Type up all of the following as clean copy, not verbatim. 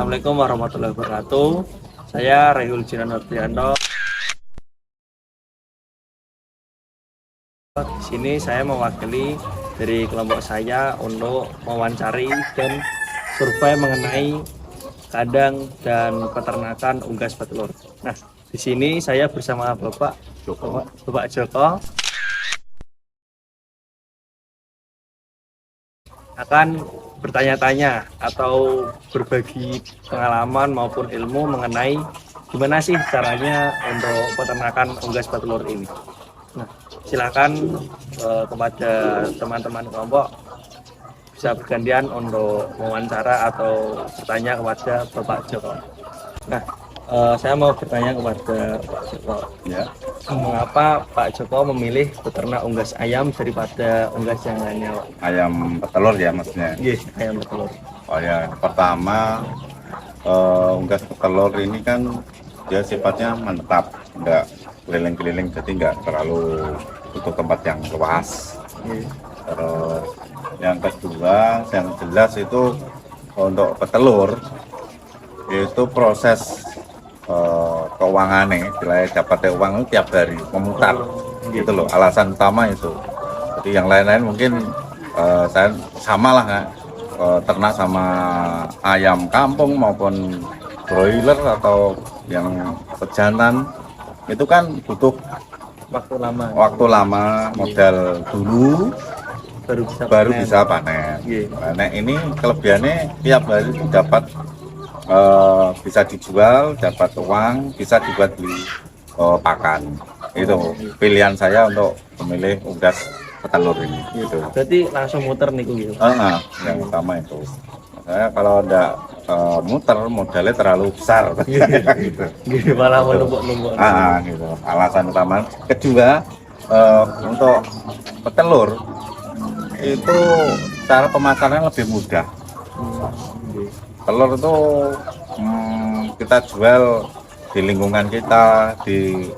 Assalamualaikum warahmatullahi wabarakatuh. Saya Rayul Jinan Nurdianto. Di sini saya mewakili dari kelompok saya untuk mewawancari dan survei mengenai kandang dan peternakan unggas petelur. Nah, di sini saya bersama Bapak Joko akan bertanya-tanya atau berbagi pengalaman maupun ilmu mengenai gimana sih caranya untuk peternakan unggas petelur ini. Nah, silakan kepada teman-teman kelompok bisa bergantian untuk mewawancara atau bertanya kepada Bapak Joko. Nah, saya mau bertanya kepada Pak Joko. Ya, Mengapa Pak Joko memilih beternak unggas ayam daripada unggas yang lainnya, Pak? ayam petelur ya maksudnya. Iya, ayam petelur. Oh ya, pertama unggas petelur ini kan dia sifatnya menetap, enggak keliling-keliling, jadi enggak terlalu butuh tempat yang luas. Iya. Terus yang kedua, yang jelas itu untuk petelur itu proses keuangannya, bila dapat uang itu tiap hari memutar, gitu loh. Alasan utama itu. Jadi yang lain-lain mungkin saya sama lah nggak, ternak sama ayam kampung maupun broiler atau yang pejantan itu kan butuh Waktu lama modal dulu baru bisa panen. Iya. Nah, ini kelebihannya tiap hari itu dapat bisa dijual, dapat uang, bisa dibuat beli pakan. Itu pilihan saya untuk memilih unggas petelur ini. Gitu. Berarti langsung muter nih gitu. Yang utama itu. Saya kalau enggak muter modalnya terlalu besar. Gitu. Gitu malah menumpuk-numpuk. Gitu. Alasan utama. Kedua, untuk petelur itu cara pemasaran lebih mudah. Telur itu kita jual di lingkungan kita, di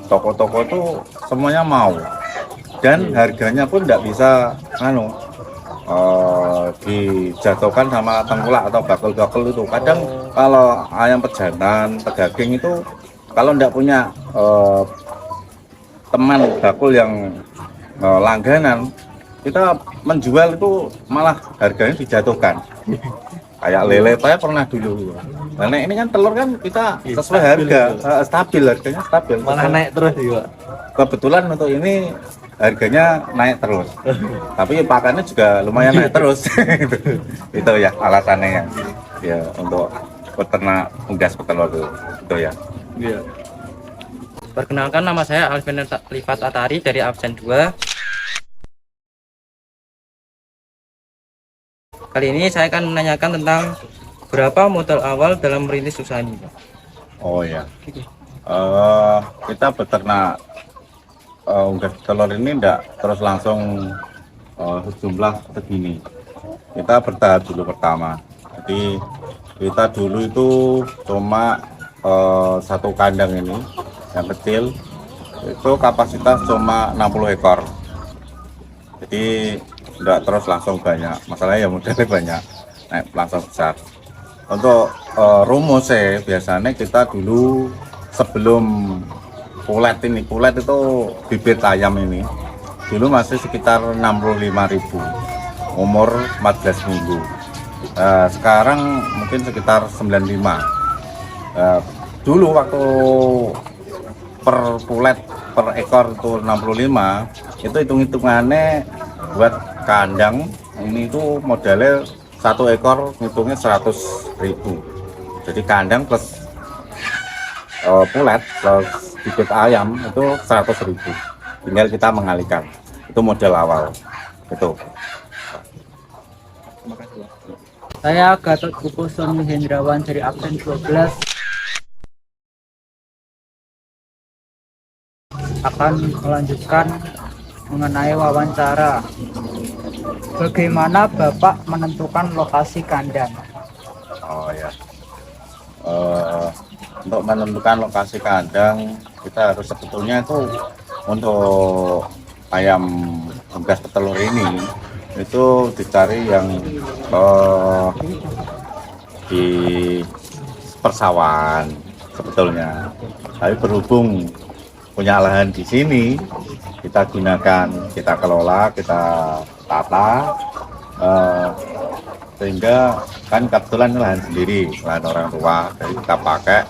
toko-toko itu semuanya mau, dan harganya pun tidak bisa dijatuhkan sama tengkulak atau bakul-bakul itu. Kadang kalau ayam pejantan, pedaging itu kalau tidak punya teman bakul yang langganan, kita menjual itu malah harganya dijatuhkan. Kayak lele saya pernah dulu. Karena ini kan telur kan kita sesuai harga, stabil, harganya stabil. Malah naik terus juga. Kebetulan untuk ini harganya naik terus. Tapi pakannya juga lumayan naik terus. Itu ya alasannya ya untuk peternak unggas petelur itu ya. Iya. Perkenalkan, nama saya Alvin Rifat Atari dari absen 2. Kali ini saya akan menanyakan tentang berapa modal awal dalam merintis usaha ini, Pak. Oh ya. Kita beternak unggas telur ini enggak terus langsung sejumlah segini. Kita bertahap dulu pertama. Jadi kita dulu itu cuma satu kandang ini yang kecil itu kapasitas cuma 60 ekor. Jadi enggak terus langsung banyak. Masalahnya ya modalnya banyak, naik langsung besar. Untuk rumusnya biasanya kita dulu sebelum pulet itu bibit ayam ini dulu masih sekitar 65.000, umur 14 minggu. Sekarang mungkin sekitar 95. Dulu waktu per pulet per ekor itu 65, itu hitung-hitungannya buat kandang ini itu modalnya satu ekor ngitungnya 100.000. Jadi kandang plus pulet plus bibit ayam itu 100.000. Tinggal kita mengalihkan. Itu modal awal. Itu. Saya Gatot Kuposon Hendrawan dari absen 12 akan melanjutkan mengenai wawancara. Bagaimana Bapak menentukan lokasi kandang? Oh ya. Untuk menentukan lokasi kandang kita harus sebetulnya itu untuk ayam unggas petelur ini itu dicari yang di persawahan sebetulnya. Tapi berhubung punya lahan di sini, kita gunakan, kita kelola, kita tata, sehingga kan kebetulan lahan sendiri, lahan orang tua, jadi kita pakai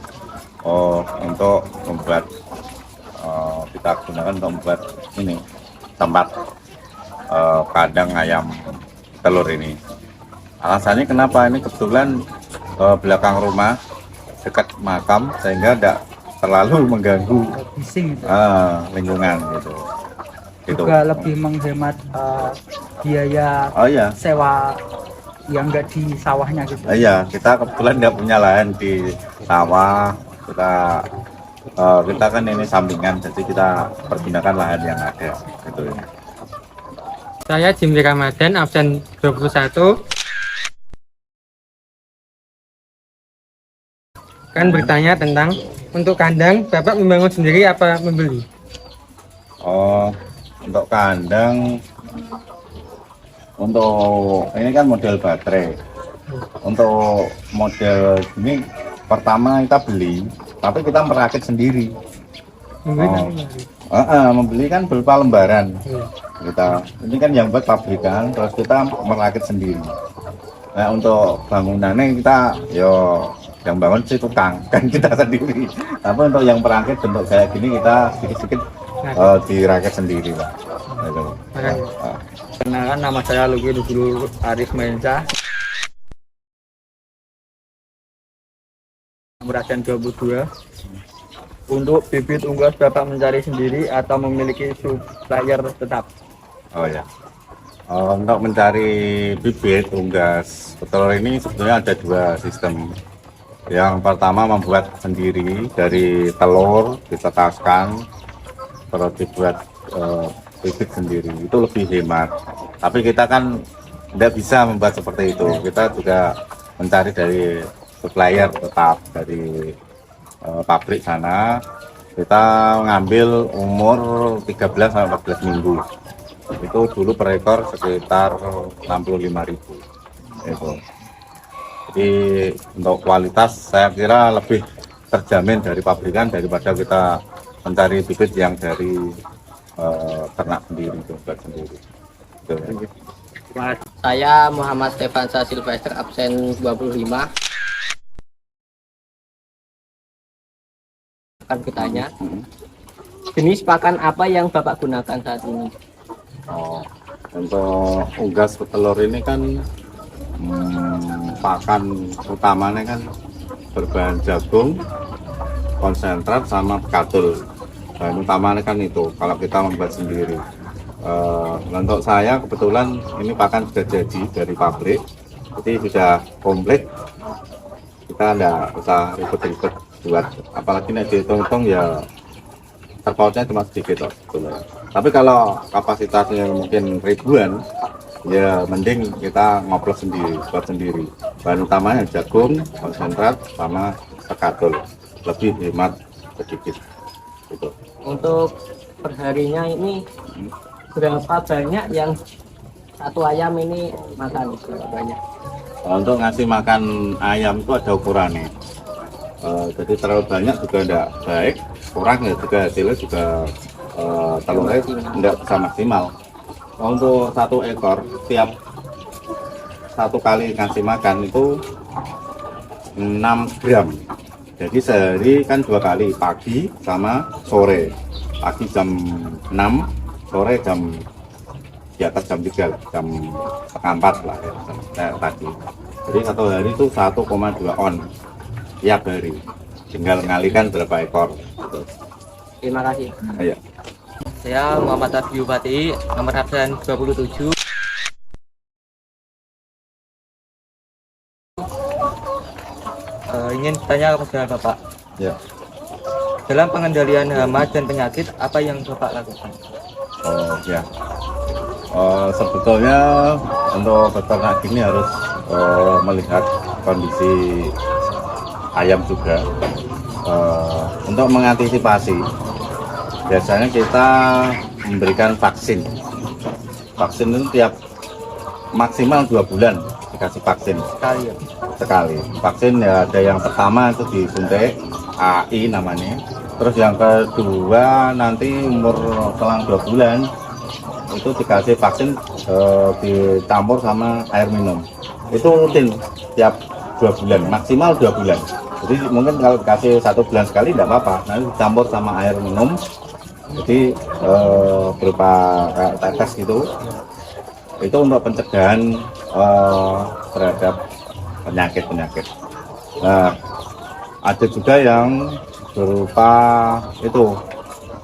untuk membuat, kita gunakan untuk membuat ini tempat kandang ayam telur ini. Alasannya kenapa ini kebetulan belakang rumah dekat makam, sehingga tidak terlalu mengganggu Bising gitu. lingkungan gitu. Juga lebih menghemat biaya Oh iya, sewa yang enggak di sawahnya gitu. iya, kita kebetulan nggak punya lahan di sawah, kita kan ini sampingan, jadi kita pergunakan lahan yang ada gitu ya. Saya Jimli Ramadan, absen 21. Kan bertanya tentang untuk kandang, Bapak membangun sendiri apa membeli? Untuk kandang, untuk ini kan model baterai. Untuk model ini pertama kita beli, tapi kita merakit sendiri. Membeli Oh. tapi membeli. Membeli kan berupa lembaran. Iya. Ini kan yang buat pabrikan, terus kita merakit sendiri. Nah, untuk bangunannya kita yang bangun sih tukang, kan kita sendiri. Tapi untuk yang perakit bentuk kayak gini kita sedikit-sedikit dirakit sendiri lah. Gitu. Makanya. Perkenalkan, nama saya Luki Nurul Arif Mahensa, nomor absen 22. Untuk bibit unggas Bapak mencari sendiri atau memiliki supplier tetap? Oh ya. Untuk mencari bibit unggas petelur ini sebetulnya ada dua sistem. Yang pertama membuat sendiri dari telur, ditetaskan, terus dibuat bibit sendiri. Itu lebih hemat. Tapi kita kan tidak bisa membuat seperti itu. Kita juga mencari dari supplier tetap dari pabrik sana. Kita mengambil umur 13-14 minggu. Itu dulu per ekor sekitar 65.000 itu. Jadi untuk kualitas saya kira lebih terjamin dari pabrikan daripada kita mencari bibit yang dari ternak sendiri, buat sendiri. Gitu. Saya Muhammad Stefansa Silvester, absen 25. Akan bertanya, jenis pakan apa yang Bapak gunakan saat ini? Untuk unggas petelur ini kan pakan utamanya kan berbahan jagung, konsentrat sama bekatul. Bahan utamanya kan itu kalau kita membuat sendiri. Untuk saya kebetulan ini pakan sudah jadi dari pabrik, jadi sudah komplit. Kita tidak usah ribet-ribet buat, apalagi nih dihitung-hitung ya terpautnya cuma sedikit loh. Tapi kalau kapasitasnya mungkin ribuan, ya mending kita ngoplos sendiri, buat sendiri. Bahan utamanya jagung, konsentrat, sama bekatul. Lebih hemat sedikit. Gitu. Untuk perharinya ini berapa banyak yang satu ayam ini makan? Berapa banyak? Untuk ngasih makan ayam itu ada ukurannya. Jadi terlalu banyak juga tidak baik, kurang ya juga hasilnya juga telurnya tidak bisa maksimal. Untuk satu ekor tiap satu kali ngasih makan itu 6 gram. Jadi sehari kan 2 kali, pagi sama sore. Pagi jam 6, sore jam di atas jam 3, jam setengah 4 lah ya, kayak tadi. Jadi satu hari itu 1,2 on tiap hari. Tinggal ngalihkan berapa ekor. Gitu. Terima kasih. Ayo. Saya Muhammad Afiu Fatih, nomor absen 27. Ingin tanya kepada Bapak, Ya. dalam pengendalian hama dan penyakit apa yang Bapak lakukan? Oh ya. Sebetulnya untuk peternak ini harus melihat kondisi ayam juga. Untuk mengantisipasi, biasanya kita memberikan vaksin. Vaksin itu tiap maksimal 2 bulan dikasih vaksin. Sekali ya. sekali. Vaksin ya ada yang pertama itu disuntik AI namanya. Terus yang kedua nanti umur selang 2 bulan itu dikasih vaksin dicampur sama air minum. Itu rutin tiap 2 bulan, maksimal 2 bulan. Jadi mungkin kalau dikasih 1 bulan sekali tidak apa-apa, nanti dicampur sama air minum. Jadi berupa kayak tetes gitu. Itu untuk pencegahan terhadap penyakit-penyakit. Nah, ada juga yang berupa itu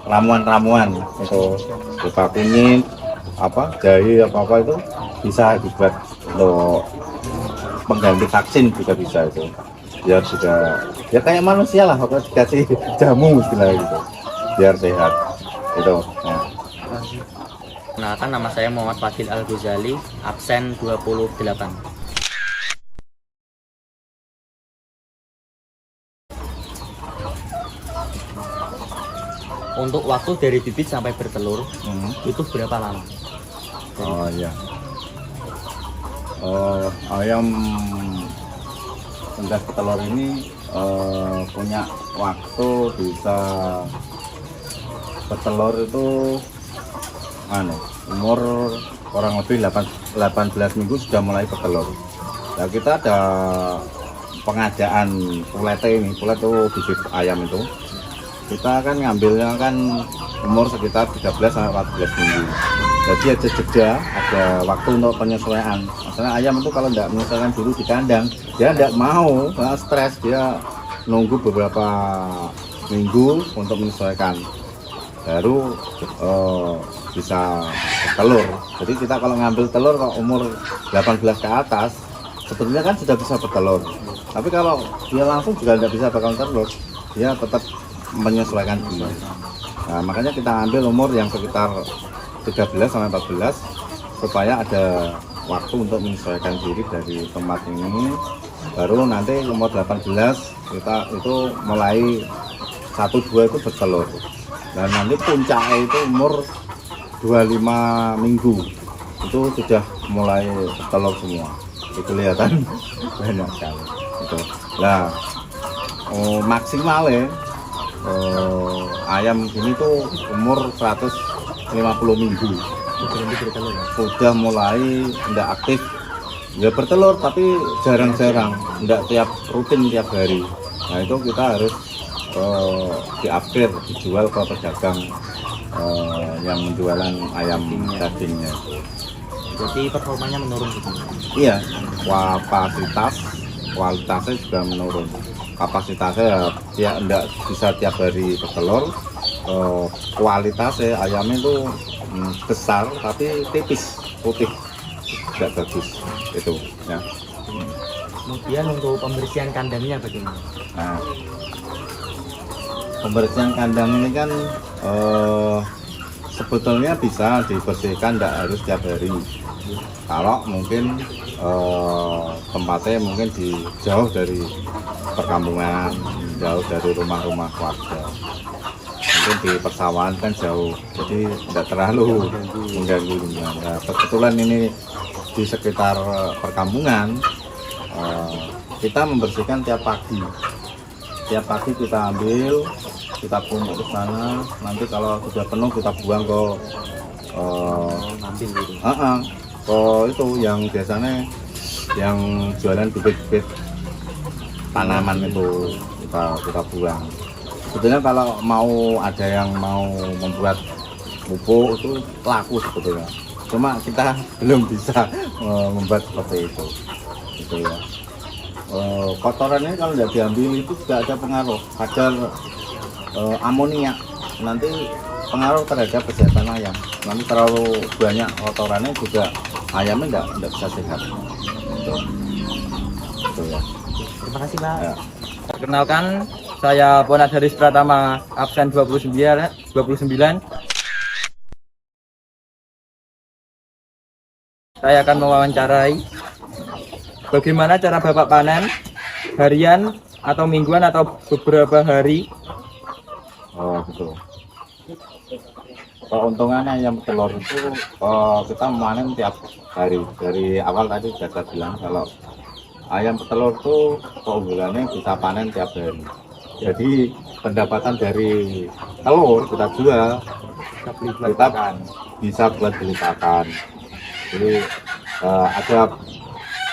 ramuan-ramuan itu berupa kunyit, jahe apa itu bisa dibuat untuk pengganti vaksin juga bisa itu. Biar juga ya kayak manusia lah, kalau dikasih jamu istilahnya gitu, biar sehat itu. Nah. Kenalkan, nama saya Muhammad Fadil Al-Ghazali, absen 28. Untuk waktu dari bibit sampai bertelur itu berapa lama? Oh iya. Ayam unggas petelur ini punya waktu bisa bertelur itu umur kurang lebih 18 minggu sudah mulai bertelur. Nah, kita ada pengadaan pulet ini, pulet itu bibit ayam itu. Kita kan ngambilnya kan umur sekitar 13 sampai 14 minggu. Jadi ada jeda, ada waktu untuk penyesuaian. Maksudnya ayam itu kalau tidak menyesuaikan dulu di kandang, dia tidak mau, karena stres, dia nunggu beberapa minggu untuk menyesuaikan. Baru bisa telur. Jadi kita kalau ngambil telur kalau umur 18 ke atas sebetulnya kan sudah bisa bertelur. Tapi kalau dia langsung juga tidak bisa bakal telur, dia tetap menyesuaikan dulu. Nah, makanya kita ambil umur yang sekitar 13 sampai 14 supaya ada waktu untuk menyesuaikan diri dari tempat ini. Baru nanti umur 18 kita itu mulai 1-2 itu bertelur. Dan nanti puncaknya itu umur 25 minggu itu sudah mulai bertelur semua. Itu kelihatan banyak sekali. Itu. Nah, maksimal ya ayam ini tuh umur 150 minggu. Sudah mulai tidak aktif. Ya bertelur tapi jarang-jarang, tidak tiap rutin tiap hari. Nah, itu kita harus di-upgrade, dijual ke pedagang yang menjualan ayam dagingnya. Jadi performanya menurun gitu. Iya, kualitasnya juga menurun. Kapasitasnya ya tidak bisa tiap hari bertelur. Kualitasnya ayamnya itu besar tapi tipis, putih, tidak bagus itu ya. Kemudian untuk pembersihan kandangnya bagaimana? Nah, pembersihan kandang ini kan sebetulnya bisa dibersihkan, tidak harus tiap hari. Kalau mungkin tempatnya mungkin jauh dari perkampungan, jauh dari rumah-rumah warga, mungkin di persawahan kan jauh, jadi tidak terlalu mengganggu lingkungan. Nah, kebetulan ini di sekitar perkampungan, kita membersihkan tiap pagi. Tiap pagi kita ambil, kita pungut ke sana. Nanti kalau sudah penuh kita buang ke itu yang biasanya yang jualan bibit-bibit tanaman itu kita buang. Sebetulnya kalau ada yang mau membuat pupuk itu laku sebetulnya. Cuma kita belum bisa membuat seperti itu. Gitu ya. Kotorannya kalau tidak diambil itu juga ada pengaruh kadar amonia, nanti pengaruh terhadap kesehatan ayam. Nanti terlalu banyak kotorannya juga ayamnya tidak bisa sehat. Itu ya. Terima kasih, Pak. Ya. Perkenalkan, saya Ponat Haris Pratama, absen 29. Saya akan mewawancarai bagaimana cara Bapak panen harian atau mingguan atau beberapa hari. Oh gitu. Keuntungannya ayam telur itu kita memanen tiap hari. Dari awal tadi sudah saya bilang kalau ayam petelur tuh keunggulannya bisa panen tiap hari. Jadi pendapatan dari telur kita jual, kita bisa buat beli pakan. Jadi ada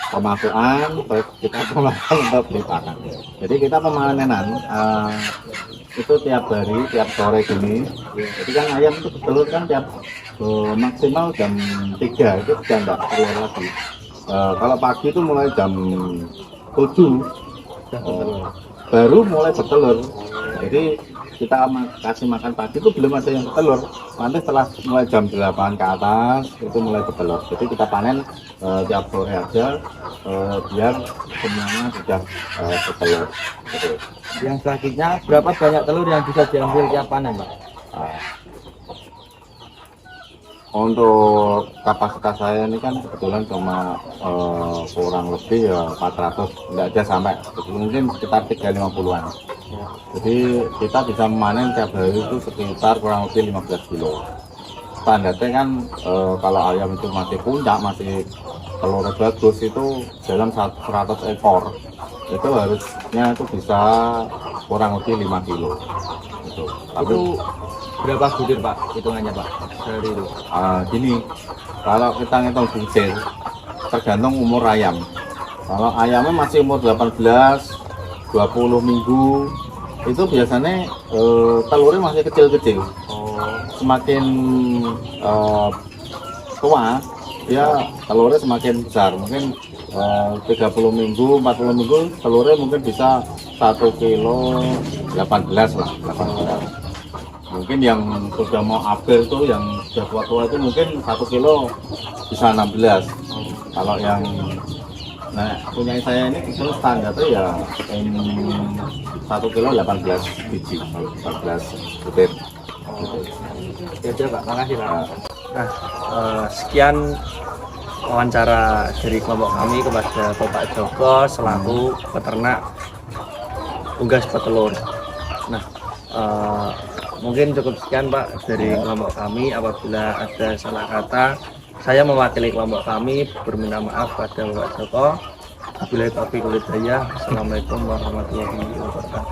pemasukan, terus kita pemasukan untuk beli pakan. Jadi kita pemanenan itu tiap hari, tiap sore gini. Jadi kan ayam itu telur kan tiap maksimal jam 3 itu sudah enggak keluar lagi. Kalau pagi itu mulai jam 7 baru mulai bertelur. Jadi kita kasih makan pagi itu belum ada yang bertelur. Nanti setelah mulai jam 8 ke atas itu mulai bertelur. Jadi kita panen tiap sore aja biar semuanya sudah bertelur. Gitu. Yang selanjutnya berapa banyak telur yang bisa diambil tiap panen, Pak? Untuk kapasitas saya ini kan kebetulan cuma kurang lebih ya 400, enggak ada sampai mungkin sekitar 350-an. Jadi kita bisa memanen tiap hari itu sekitar kurang lebih 15 kilo. Standarnya kan kalau ayam itu masih puncak, masih telurnya bagus itu dalam 100 ekor itu harusnya itu bisa kurang lebih 5 kilo. Gitu. Itu berapa butir, Pak, hitungannya, Pak, dari itu? Gini, kalau kita ngitung butir tergantung umur ayam. Kalau ayamnya masih umur 18 20 minggu itu biasanya telurnya masih kecil-kecil. Semakin tua ya telurnya semakin besar. Mungkin 30 minggu 40 minggu telurnya mungkin bisa 1 kilo 18 lah, 18. Mungkin yang sudah mau upgrade itu yang sudah tua-tua itu mungkin 1 kilo bisa 16. Kalau yang punya saya ini itu standarnya ya 1 kilo 18 biji, 14 butir. Ya udah, Pak, makasih, Pak. Nah, sekian wawancara dari kelompok kami kepada Bapak Joko selaku peternak unggas petelur. Nah, mungkin cukup sekian, Pak, dari kelompok kami. Apabila ada salah kata, saya mewakili kelompok kami berminta maaf pada Bapak Joko. Wabillahi taufiq wal hidayah. Assalamualaikum warahmatullahi wabarakatuh.